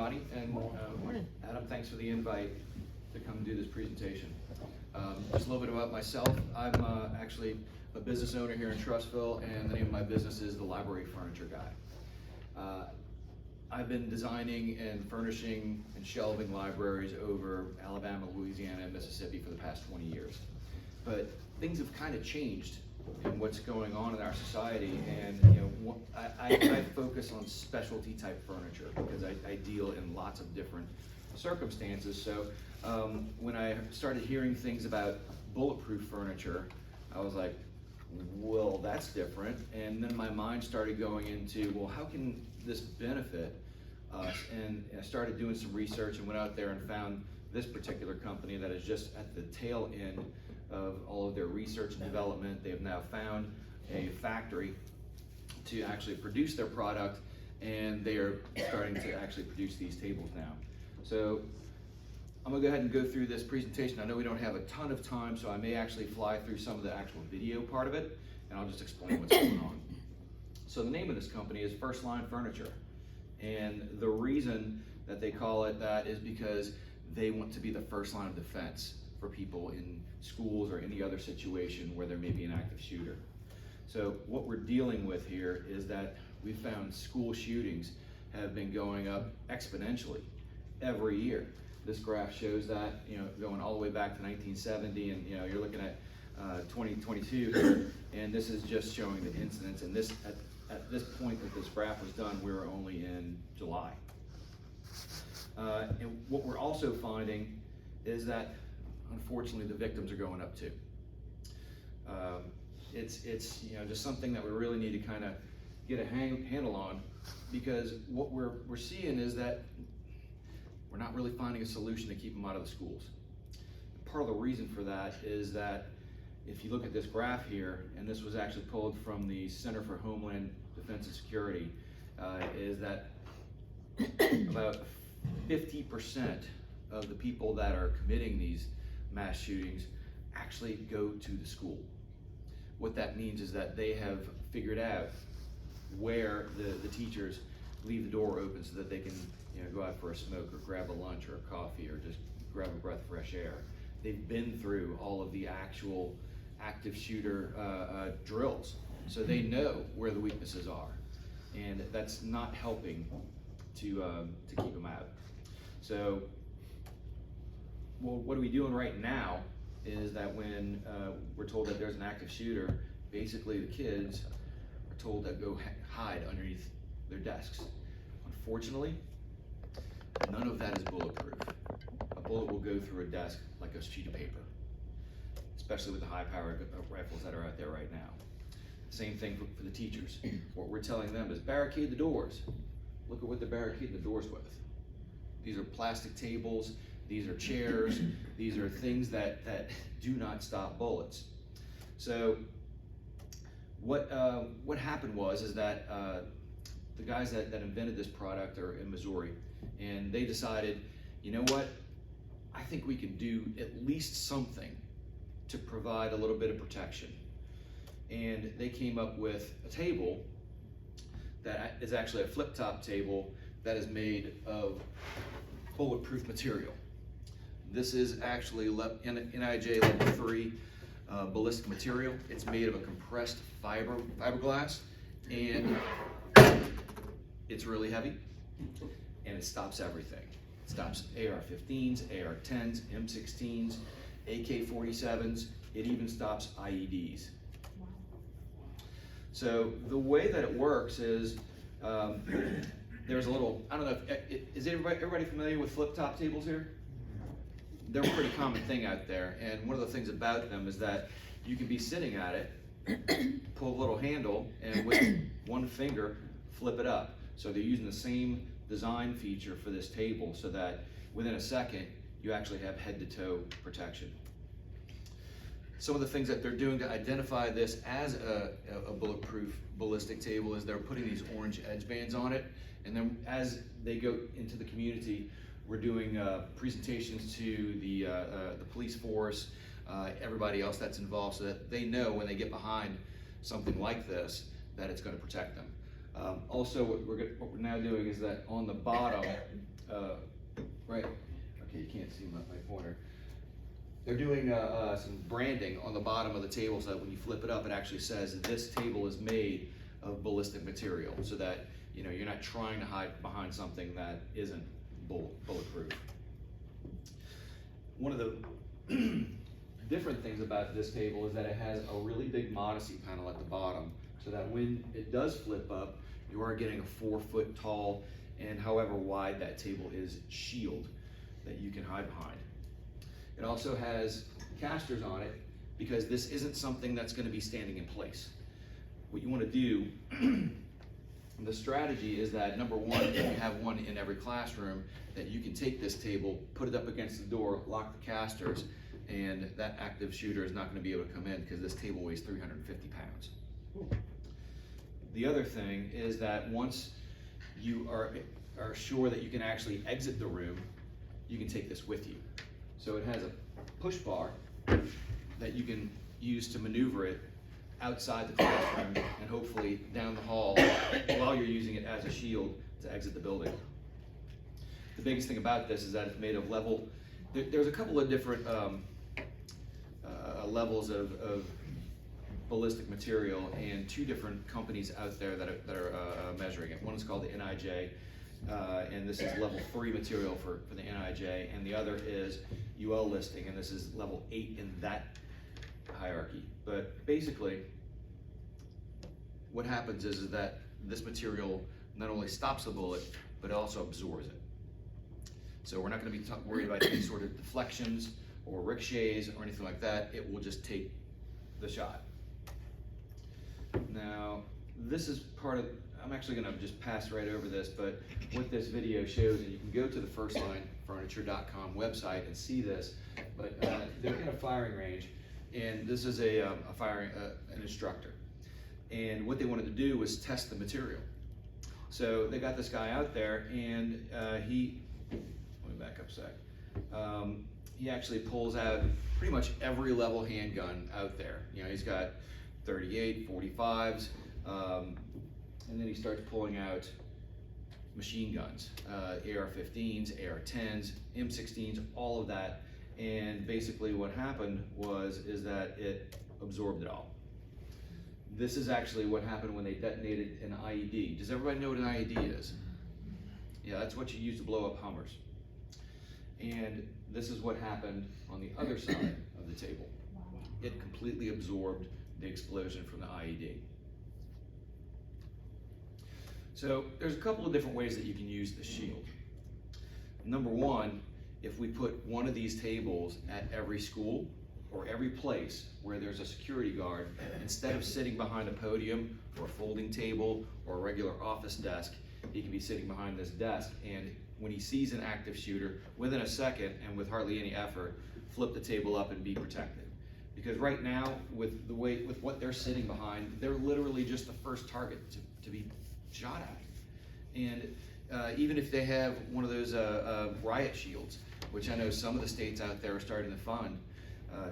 everybody, and Adam, thanks for the invite to come do this presentation. Just a little bit about myself. I'm actually a business owner here in Trussville, and the name of my business is The Library Furniture Guy. I've been designing and furnishing and shelving libraries over Alabama, Louisiana, and Mississippi for the past 20 years. But things have kind of changed in what's going on in our society, and I focus on specialty type furniture because I deal in lots of different circumstances. So when I started hearing things about bulletproof furniture, I was like, well, that's different. And then my mind started going into, well, how can this benefit us? And I started doing some research and went out there and found this particular company that is just at the tail end of all of their research and development. They have now found a factory to actually produce their product, and they are starting to actually produce these tables now. So I'm gonna go ahead and go through this presentation. I know we don't have a ton of time, so I may actually fly through some of the actual video part of it, and I'll just explain what's going on. So the name of this company is First Line Furniture, and the reason that they call it that is because they want to be the first line of defense for people in schools or any other situation where there may be an active shooter. So what we're dealing with here is that we found school shootings have been going up exponentially every year. This graph shows that, going all the way back to 1970, and you're looking at 2022 here, and this is just showing the incidents. And this at this point that this graph was done, we were only in July. And what we're also finding is that, unfortunately, the victims are going up too. It's just something that we really need to kind of get a handle on, because what we're seeing is that we're not really finding a solution to keep them out of the schools. Part of the reason for that is that if you look at this graph here, and this was actually pulled from the Center for Homeland Defense and Security, is that about 50% of the people that are committing these mass shootings actually go to the school. What that means is that they have figured out where the teachers leave the door open so that they can go out for a smoke or grab a lunch or a coffee or just grab a breath of fresh air. They've been through all of the actual active shooter drills, so they know where the weaknesses are, and that's not helping to keep them out. So, well, what are we doing right now is that when we're told that there's an active shooter, basically the kids are told to go hide underneath their desks. Unfortunately, none of that is bulletproof. A bullet will go through a desk like a sheet of paper, especially with the high-powered rifles that are out there right now. Same thing for the teachers. What we're telling them is barricade the doors. Look at what they're barricading the doors with. These are plastic tables, these are chairs, these are things that do not stop bullets. So what happened is that the guys that invented this product are in Missouri, and they decided, you know what, I think we can do at least something to provide a little bit of protection. And they came up with a table that is actually a flip-top table that is made of bulletproof material. This is actually NIJ level 3 ballistic material. It's made of a compressed fiberglass, and it's really heavy, and it stops everything. It stops AR-15s, AR-10s, M16s, AK-47s. It even stops IEDs. So the way that it works is there's a little, I don't know, is everybody familiar with flip-top tables here? They're a pretty common thing out there, and one of the things about them is that you can be sitting at it, pull a little handle, and with one finger, flip it up. So they're using the same design feature for this table so that within a second, you actually have head-to-toe protection. Some of the things that they're doing to identify this as a bulletproof ballistic table is they're putting these orange edge bands on it, and then as they go into the community, we're doing presentations to the police force, everybody else that's involved, so that they know when they get behind something like this that it's going to protect them. Also, what we're now doing is that on the bottom right, okay, you can't see my pointer. They're doing some branding on the bottom of the table so that when you flip it up, it actually says this table is made of ballistic material, so that you're not trying to hide behind something that isn't bulletproof. One of the different things about this table is that it has a really big modesty panel at the bottom, so that when it does flip up, you are getting a 4-foot tall and however wide that table is shield that you can hide behind. It also has casters on it because this isn't something that's going to be standing in place. What you want to do, the strategy is that number one, if you have one in every classroom, that you can take this table, put it up against the door, lock the casters, and that active shooter is not going to be able to come in because this table weighs 350 pounds. The other thing is that once you are sure that you can actually exit the room, you can take this with you. So it has a push bar that you can use to maneuver it outside the classroom and hopefully down the hall while you're using it as a shield to exit the building. The biggest thing about this is that it's made of level. There's a couple of different levels of ballistic material, and 2 different companies out there that are measuring it. One is called the NIJ, and this is level 3 material for the NIJ, and the other is UL listing, and this is level 8 in that hierarchy. But basically, what happens is that this material not only stops the bullet, but it also absorbs it. So we're not going to be worried about any sort of deflections or ricochets or anything like that. It will just take the shot. Now, this is part of, I'm actually going to just pass right over this, but what this video shows, and you can go to the firstlinefurniture.com website and see this, but they're in a firing range, and this is an instructor. And what they wanted to do was test the material. So they got this guy out there, and let me back up a sec. He actually pulls out pretty much every level handgun out there. He's got 38, 45s, and then he starts pulling out machine guns, AR-15s, AR-10s, M16s, all of that. And basically what happened is that it absorbed it all. This is actually what happened when they detonated an IED. Does everybody know what an IED is? Yeah, that's what you use to blow up Hummers. And this is what happened on the other side of the table. It completely absorbed the explosion from the IED. So there's a couple of different ways that you can use the shield. Number one, if we put one of these tables at every school or every place where there's a security guard, instead of sitting behind a podium or a folding table or a regular office desk, he can be sitting behind this desk, and when he sees an active shooter, within a second and with hardly any effort, flip the table up and be protected. Because right now, with what they're sitting behind, they're literally just the first target to be shot at. And even if they have one of those riot shields, which I know some of the states out there are starting to fund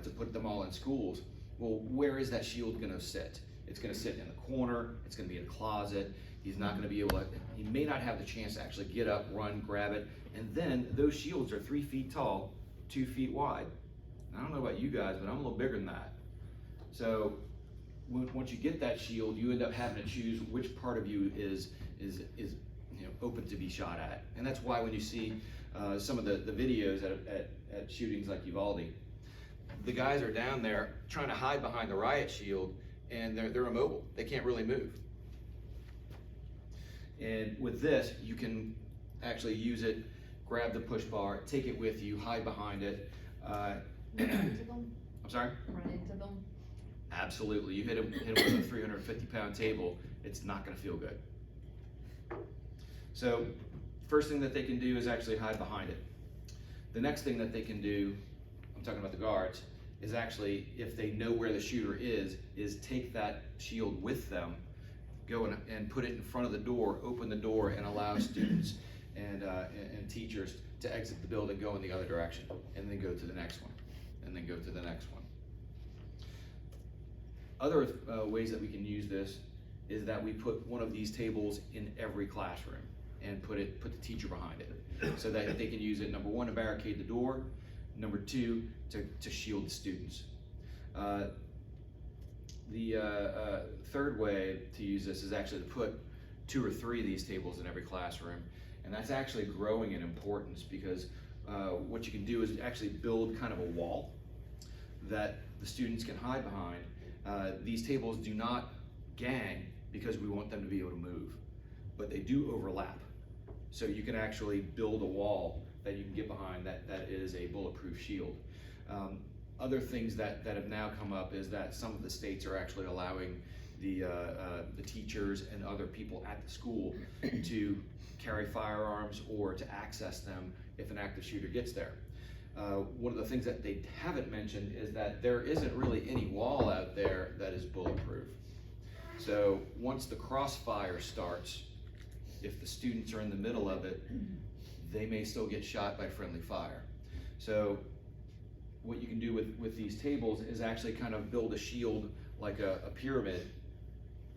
to put them all in schools, well, where is that shield gonna sit? It's gonna sit in the corner, it's gonna be in a closet. He's not gonna be able to, he may not have the chance to actually get up, run, grab it. And then those shields are 3 feet tall, 2 feet wide. I don't know about you guys, but I'm a little bigger than that. So once you get that shield, you end up having to choose which part of you is open to be shot at. And that's why when you see some of the videos at shootings like Uvalde, the guys are down there trying to hide behind the riot shield, and they're immobile. They can't really move. And with this, you can actually use it, grab the push bar, take it with you, hide behind it. Run into them? I'm sorry? Run into them? Absolutely. You hit him with a 350-pound table, it's not going to feel good. So first thing that they can do is actually hide behind it. The next thing that they can do, I'm talking about the guards, is actually, if they know where the shooter is take that shield with them, go and put it in front of the door, open the door, and allow students and teachers to exit the building, go in the other direction, and then go to the next one, and then go to the next one. Other ways that we can use this is that we put one of these tables in every classroom. and put the teacher behind it, so that they can use it, number one, to barricade the door, number two, to shield the students. The third way to use this is actually to put 2 or 3 of these tables in every classroom, and that's actually growing in importance, because what you can do is actually build kind of a wall that the students can hide behind. These tables do not gang because we want them to be able to move, but they do overlap. So you can actually build a wall that you can get behind that is a bulletproof shield. Other things that have now come up is that some of the states are actually allowing the teachers and other people at the school to carry firearms or to access them if an active shooter gets there. One of the things that they haven't mentioned is that there isn't really any wall out there that is bulletproof. So once the crossfire starts, if the students are in the middle of it, they may still get shot by friendly fire. So what you can do with these tables is actually kind of build a shield like a pyramid,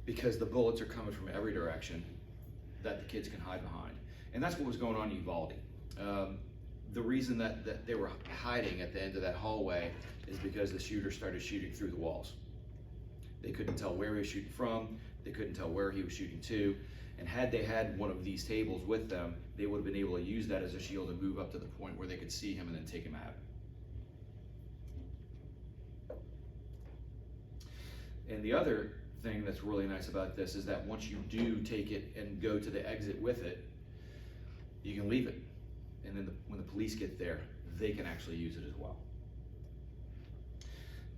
because the bullets are coming from every direction that the kids can hide behind. And that's what was going on in Uvalde. The reason that they were hiding at the end of that hallway is because the shooter started shooting through the walls. They couldn't tell where he was shooting from, they couldn't tell where he was shooting to, and had they had one of these tables with them, they would have been able to use that as a shield and move up to the point where they could see him and then take him out. And the other thing that's really nice about this is that once you do take it and go to the exit with it, you can leave it. And then when the police get there, they can actually use it as well.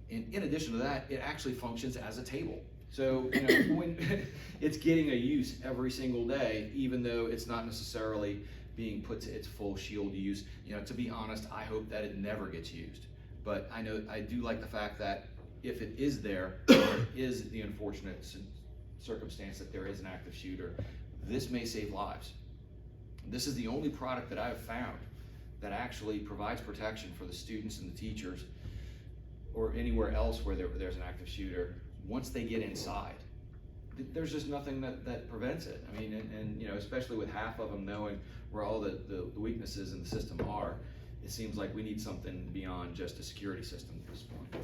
And in addition to that, it actually functions as a table. So, you know, when it's getting a use every single day, even though it's not necessarily being put to its full shield use. You know, to be honest, I hope that it never gets used. But I know, I do like the fact that if it is there, there is the unfortunate circumstance that there is an active shooter, this may save lives. This is the only product that I've found that actually provides protection for the students and the teachers, or anywhere else where there's an active shooter. Once they get inside, there's just nothing that prevents it. I mean, and you know, especially with half of them knowing where all the weaknesses in the system are, it seems like we need something beyond just a security system at this point.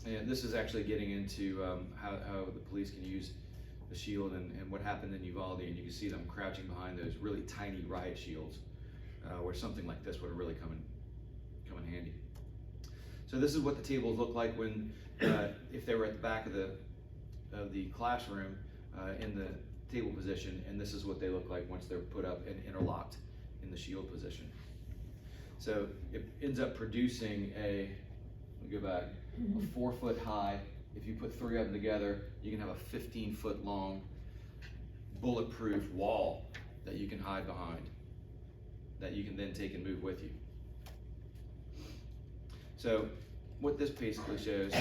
And this is actually getting into how the police can use the shield and what happened in Uvalde, and you can see them crouching behind those really tiny riot shields, where something like this would have really come in handy. So this is what the tables look like when, if they were at the back of the classroom in the table position, and this is what they look like once they're put up and interlocked in the shield position. So it ends up producing a 4 foot high. If you put 3 of them together, you can have a 15-foot long bulletproof wall that you can hide behind, that you can then take and move with you. So what this basically shows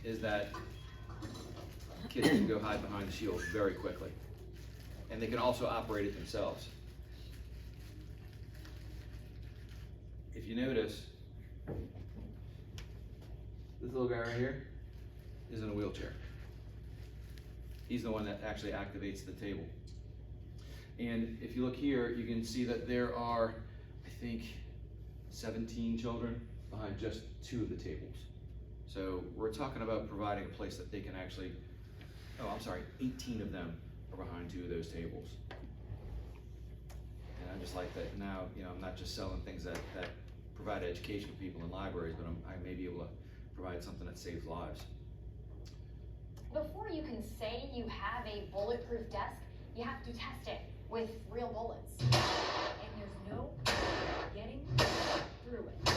is that kids can go hide behind the shield very quickly, and they can also operate it themselves. If you notice, this little guy right here is in a wheelchair. He's the one that actually activates the table. And if you look here, you can see that there are, I think, 17 children behind just 2 of the tables. So we're talking about providing a place that they can actually, 18 of them are behind 2 of those tables. And I just like that now, you know, I'm not just selling things that provide education for people in libraries, but I may be able to provide something that saves lives. Before you can say you have a bulletproof desk, you have to test it with real bullets. And there's no getting through it.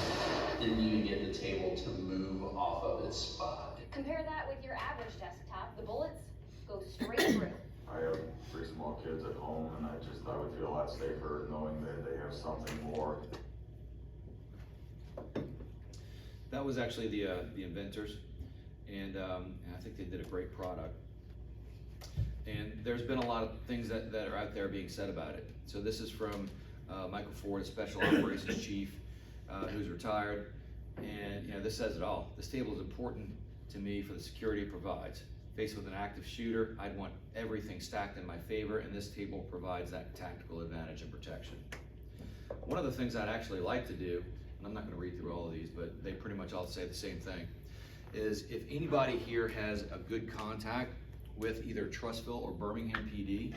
Didn't even get the table to move off of its spot. Compare that with your average desktop. The bullets go straight through. I have 3 small kids at home, and I would feel a lot safer knowing that they have something more. That was actually the inventors, and I think they did a great product. And there's been a lot of things that are out there being said about it. So this is from Michael Ford, Special Operations Chief, who's retired, and you know, this says it all. This table is important to me for the security it provides. Faced with an active shooter, I'd want everything stacked in my favor, and this table provides that tactical advantage and protection. One of the things I'd actually like to do, and I'm not gonna read through all of these, but they pretty much all say the same thing, is if anybody here has a good contact with either Trussville or Birmingham PD,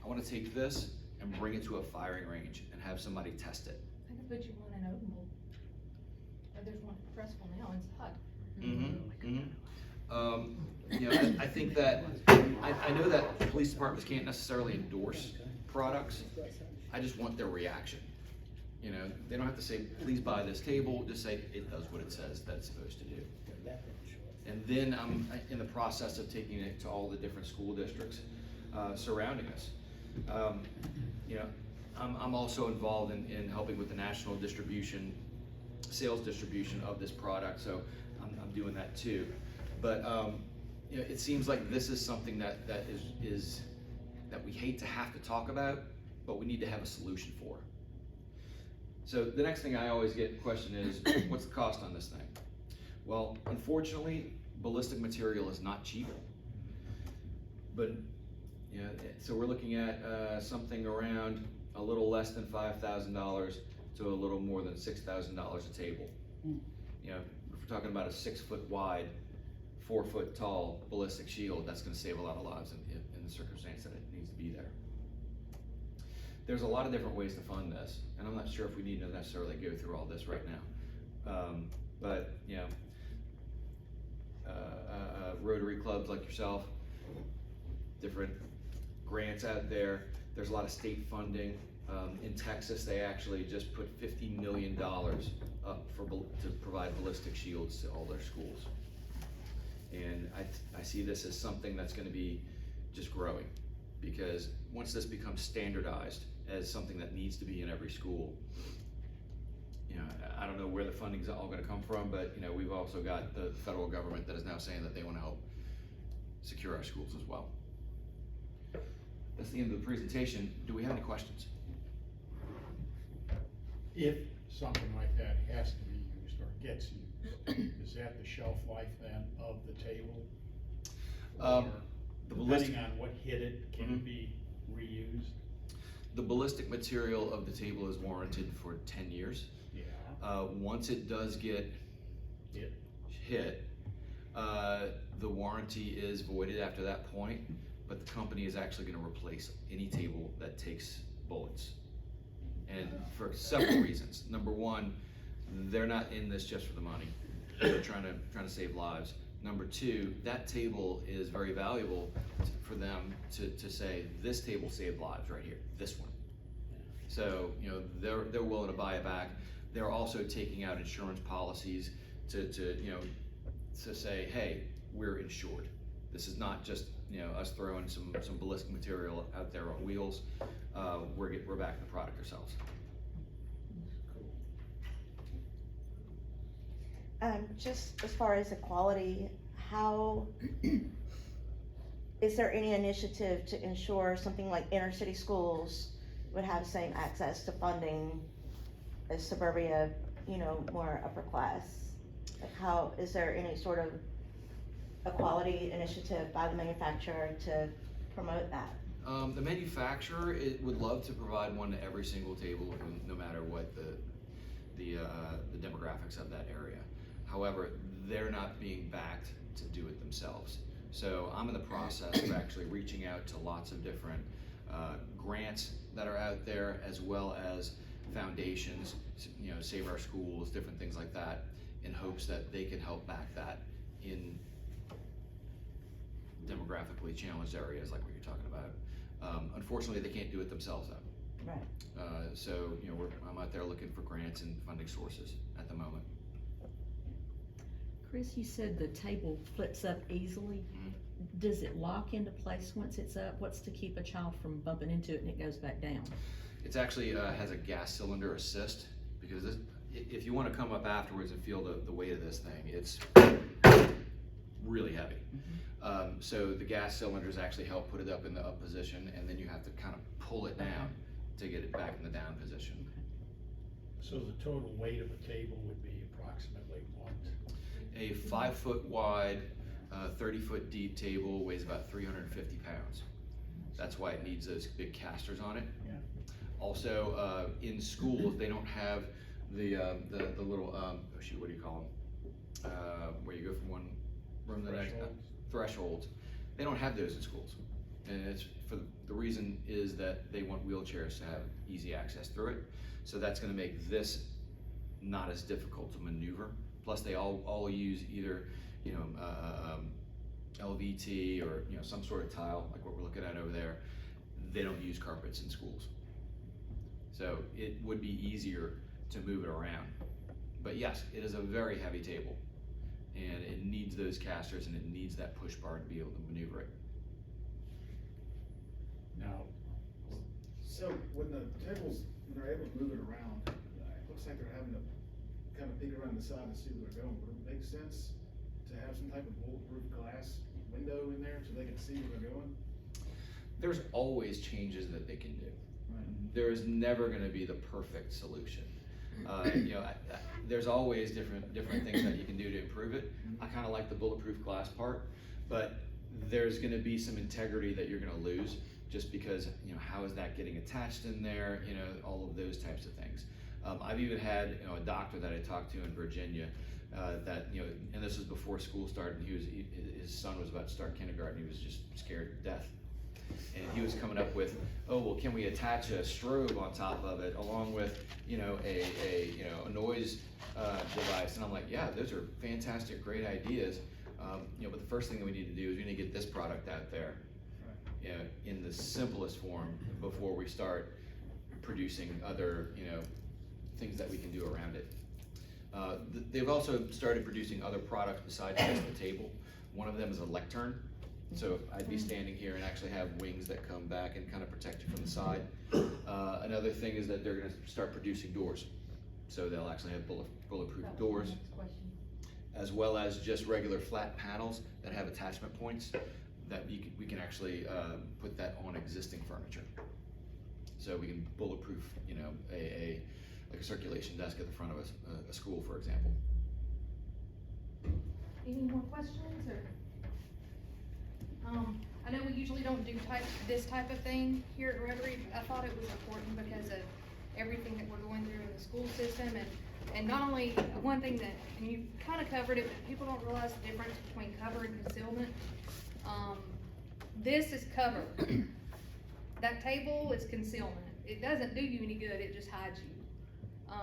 I wanna take this and bring it to a firing range and have somebody test it. I could put you one in Odenville. Or there's one in Crestful now, it's hot. You know, I think that, I know that police departments can't necessarily endorse products. I just want their reaction. You know, they don't have to say, please buy this table, just say, it does what it says that it's supposed to do. And then I'm in the process of taking it to all the different school districts surrounding us. You know, I'm also involved in helping with the national distribution, sales distribution of this product, so I'm doing that too. But you know, it seems like this is something that is that we hate to have to talk about, but we need to have a solution for. So the next thing I always get questioned is, what's the cost on this thing? Well, unfortunately, ballistic material is not cheap. But yeah, so we're looking at something around a little less than $5,000 to a little more than $6,000 a table. You know, if we're talking about a 6 foot wide, 4 foot tall ballistic shield, that's going to save a lot of lives in the circumstance that it needs to be there. There's a lot of different ways to fund this, and I'm not sure if we need to necessarily go through all this right now. But you know, Rotary clubs like yourself, different grants out there. There's a lot of state funding. In Texas, they actually just put $50 million up to provide ballistic shields to all their schools. And I see this as something that's going to be just growing, because once this becomes standardized as something that needs to be in every school, you know, I don't know where the funding's all going to come from, but you know, we've also got the federal government that is now saying that they want to help secure our schools as well. That's the end of the presentation. Do we have any questions? If something like that has to be used or gets used, is that the shelf life then of the table? Or The ballistic, depending on what hit it, can it be reused? the ballistic material of the table is warranted for 10 years. Yeah. Once it does get hit, the warranty is voided after that point, but the company is actually going to replace any table that takes bullets. And for several reasons. Number one, they're not in this just for the money. They're trying to save lives. Number two, that table is very valuable for them to say, this table saved lives right here, this one. So, you know, they're willing to buy it back. They're also taking out insurance policies to you know, to say, hey, we're insured. This is not just, you know, us throwing some ballistic material out there on wheels. We're backing the product ourselves. Just as far as the quality, how, is there any initiative to ensure something like inner city schools would have the same access to funding as suburbia, you know, more upper class? Like how, is there any sort of a quality initiative by the manufacturer to promote that? The manufacturer would love to provide one to every single table, no matter what the demographics of that area. However, they're not being backed to do it themselves. So I'm in the process of actually reaching out to lots of different grants that are out there, as well as foundations, you know, Save Our Schools, different things like that, in hopes that they can help back that in demographically challenged areas like what you're talking about. Unfortunately, they can't do it themselves though. Right. So, you know, I'm out there looking for grants and funding sources at the moment. Chris, you said the table flips up easily. Mhm. Does it lock into place once it's up? What's to keep a child from bumping into it and it goes back down? It's actually has a gas cylinder assist, because this, if you want to come up afterwards and feel the weight of this thing, it's really heavy. So the gas cylinders actually help put it up in the up position, and then you have to kind of pull it down to get it back in the down position. So the total weight of a table would be approximately what? A 5 foot wide 30-foot deep table, weighs about 350 pounds. That's why it needs those big casters on it. Yeah. Also, in schools, they don't have the little, oh shoot, what do you call them? Where you go from one room to the next, thresholds. They don't have those in schools. And it's for the reason is that they want wheelchairs to have easy access through it. So that's gonna make this not as difficult to maneuver. Plus they all use either, you know, LVT or, you know, some sort of tile, like what we're looking at over there. They don't use carpets in schools. So it would be easier to move it around. But yes, it is a very heavy table and it needs those casters and it needs that push bar to be able to maneuver it. Now, So when the tables, when they're able to move it around, it looks like they're having to kind of peek around the side to see where they're going. Would it make sense to have some type of bulletproof glass window in there so they can see where they're going? There's always changes that they can do. Right. There is never gonna be the perfect solution. You know, there's always different things that you can do to improve it. I kinda like the bulletproof glass part, but there's gonna be some integrity that you're gonna lose just because, you know, how is that getting attached in there, you know, all of those types of things. I've even had, you know, a doctor that I talked to in Virginia, that, you know, and this was before school started, and his son was about to start kindergarten, he was just scared to death. And he was coming up with, oh, well, can we attach a strobe on top of it along with, you know, a noise device? And I'm like, yeah, those are fantastic, great ideas. You know, but the first thing that we need to do is we need to get this product out there, you know, in the simplest form before we start producing other, you know, things that we can do around it. They've also started producing other products besides just the table. One of them is a lectern. So I'd be standing here and actually have wings that come back and kind of protect you from the side. Another thing is that they're gonna start producing doors. So they'll actually have bulletproof doors, Next question. as well as just regular flat panels that have attachment points that we can actually put that on existing furniture. So we can bulletproof, you know, like a circulation desk at the front of a school, for example. Any more questions or? I know we usually don't do this type of thing here at Rotary, but I thought it was important because of everything that we're going through in the school system and not only one thing that, and you kind of covered it, but people don't realize the difference between cover and concealment. This is cover. That table is concealment. It doesn't do you any good, it just hides you.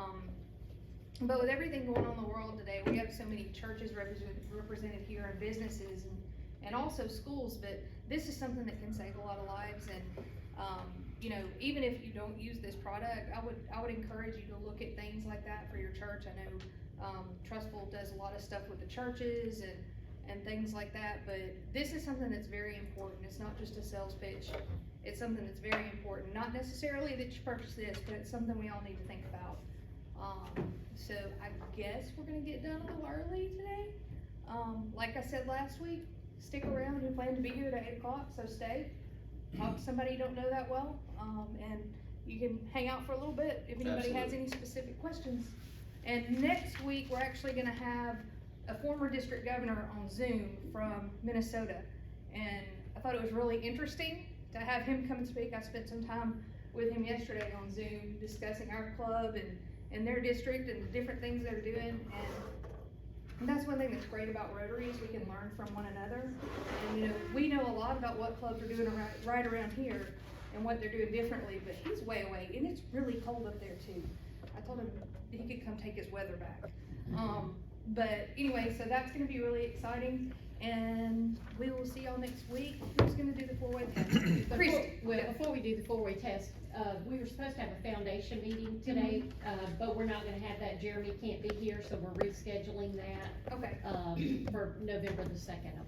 But with everything going on in the world today, we have so many churches represented here and businesses and also schools, but this is something that can save a lot of lives. And you know, even if you don't use this product, I would encourage you to look at things like that for your church. I know Trustful does a lot of stuff with the churches and things like that, but this is something that's very important. It's not just a sales pitch. It's something that's very important. Not necessarily that you purchase this, but it's something we all need to think about. So I guess we're gonna get done a little early today. Like I said last week, stick around. We plan to be here at 8 o'clock, so stay. Talk to somebody you don't know that well, and you can hang out for a little bit if anybody has any specific questions. And next week, we're actually gonna have a former district governor on Zoom from Minnesota. And I thought it was really interesting to have him come and speak. I spent some time with him yesterday on Zoom discussing our club and their district and the different things they're doing. And that's one thing that's great about Rotary is we can learn from one another. And you know, we know a lot about what clubs are doing right around here and what they're doing differently, but he's way away and it's really cold up there too. I told him he could come take his weather back. But anyway, so that's gonna be really exciting and we will see y'all next week. Who's gonna do the 4-way test? Before we do the 4-way test, we were supposed to have a foundation meeting today, but we're not gonna have that. Jeremy can't be here, so we're rescheduling that. Okay. For November the 2nd, I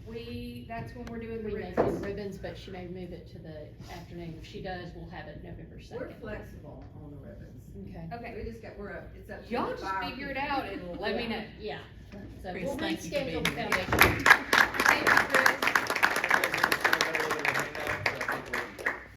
believe. That's when we're doing the We may ribbons. do ribbons, but she may move it to the afternoon. If she does, we'll have it November 2nd. We're flexible on the ribbons. Okay. Okay. We just got, it's up to Y'all the just fire figure it people. out and let me know. Yeah, so Chris, we'll thank you for reschedule being the here. foundation. Thank you,